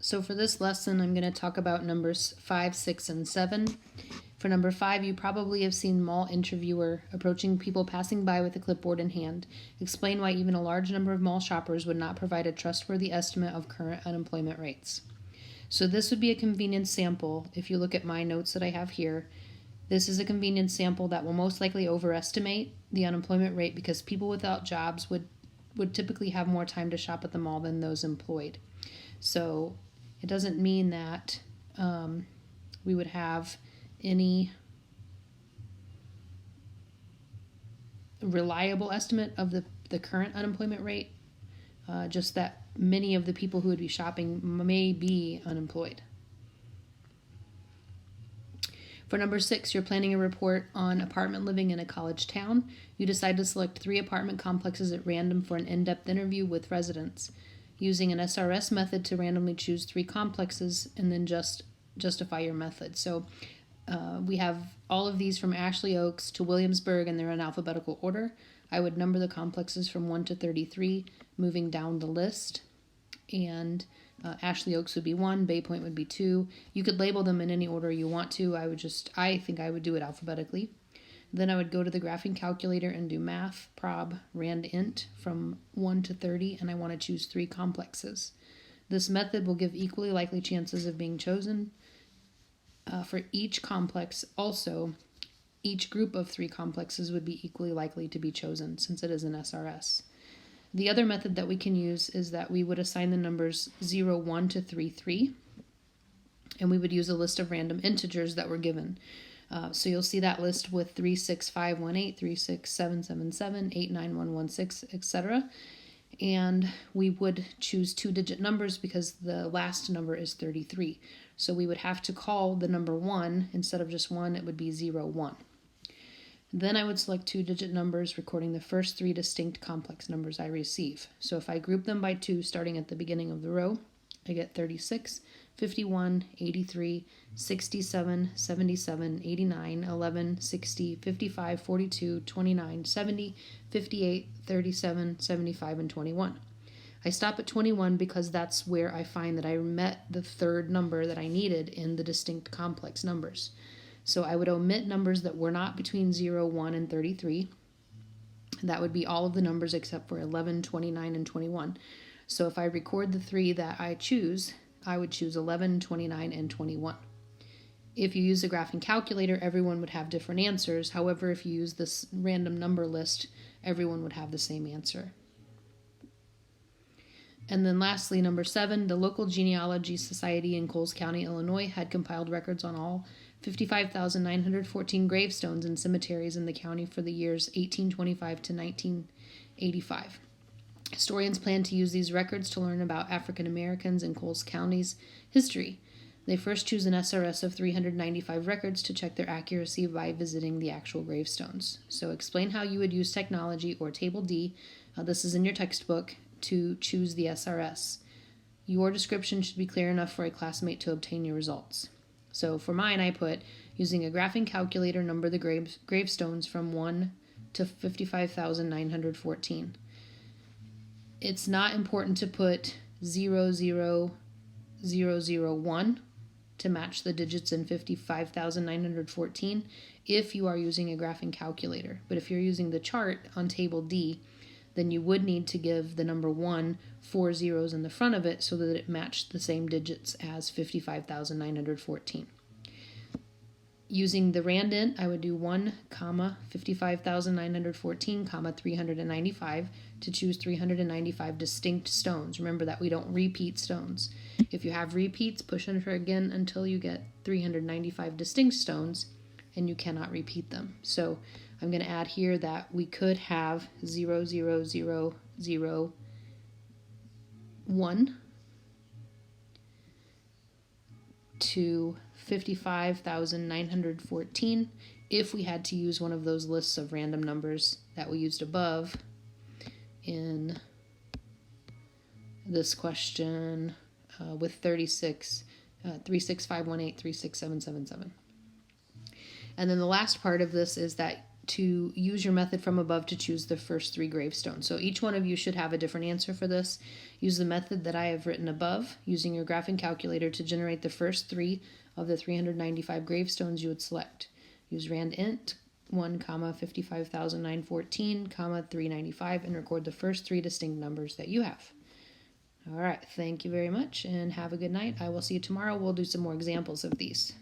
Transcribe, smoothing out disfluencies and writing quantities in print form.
So for this lesson, I'm going to talk about numbers 5, 6, and 7. For number 5, you probably have seen mall interviewer approaching people passing by with a clipboard in hand. Explain why even a large number of mall shoppers would not provide a trustworthy estimate of current unemployment rates. So this would be a convenience sample. If you look at my notes that I have here, this is a convenience sample that will most likely overestimate the unemployment rate because people without jobs would typically have more time to shop at the mall than those employed. So it doesn't mean that we would have any reliable estimate of the current unemployment rate, just that many of the people who would be shopping may be unemployed. For number 6, you're planning a report on apartment living in a college town. You decide to select 3 apartment complexes at random for an in-depth interview with residents. Using an SRS method to randomly choose 3 complexes and then justify your method. So we have all of these from Ashley Oaks to Williamsburg, and they're in alphabetical order. I would number the complexes from 1 to 33, moving down the list. And Ashley Oaks would be 1, Bay Point would be 2. You could label them in any order you want to. I think I would do it alphabetically. Then I would go to the graphing calculator and do math, prob, rand int from 1 to 30, and I want to choose 3 complexes. This method will give equally likely chances of being chosen. For each complex, also, each group of 3 complexes would be equally likely to be chosen since it is an SRS. The other method that we can use is that we would assign the numbers 0, 1 to 3, 3, and we would use a list of random integers that were given. So you'll see that list with 3, 6, 5, 1, 8, 3, 6, 7, 7, 7, 8, 9, 1, 1, 6, etc. And we would choose 2-digit numbers because the last number is 33. So we would have to call the number 1. Instead of just 1, it would be 0, 1. Then I would select 2-digit numbers, recording the first 3 distinct complex numbers I receive. So if I group them by 2 starting at the beginning of the row, I get 36, 51, 83, 67, 77, 89, 11, 60, 55, 42, 29, 70, 58, 37, 75, and 21. I stop at 21 because that's where I find that I met the third number that I needed in the distinct complex numbers. So I would omit numbers that were not between 0, 1, and 33. That would be all of the numbers except for 11, 29, and 21. So if I record the 3 that I choose, I would choose 11, 29, and 21. If you use the graphing calculator, everyone would have different answers. However, if you use this random number list, everyone would have the same answer. And then lastly, number 7, the local genealogy society in Coles County, Illinois, had compiled records on all 55,914 gravestones in cemeteries in the county for the years 1825 to 1985. Historians plan to use these records to learn about African Americans in Coles County's history. They first choose an SRS of 395 records to check their accuracy by visiting the actual gravestones. So explain how you would use technology or Table D, this is in your textbook, to choose the SRS. Your description should be clear enough for a classmate to obtain your results. So for mine, I put, using a graphing calculator, number the gravestones from 1 to 55,914. It's not important to put 00001 to match the digits in 55,914 if you are using a graphing calculator. But if you're using the chart on Table D, then you would need to give the number 1 4 zeros in the front of it so that it matched the same digits as 55,914. Using the randint, I would do 1, 55,914, 395 to choose 395 distinct stones. Remember that we don't repeat stones. If you have repeats, push enter again until you get 395 distinct stones, and you cannot repeat them. So I'm going to add here that we could have 00001 to 55,914 if we had to use one of those lists of random numbers that we used above in this question with 36, 36518, 36777. And then the last part of this is that to use your method from above to choose the first 3 gravestones. So each one of you should have a different answer for this. Use the method that I have written above, using your graphing calculator to generate the first 3 of the 395 gravestones you would select. Use randint 1, 55,914, 395, and record the first 3 distinct numbers that you have. All right, thank you very much, and have a good night. I will see you tomorrow. We'll do some more examples of these.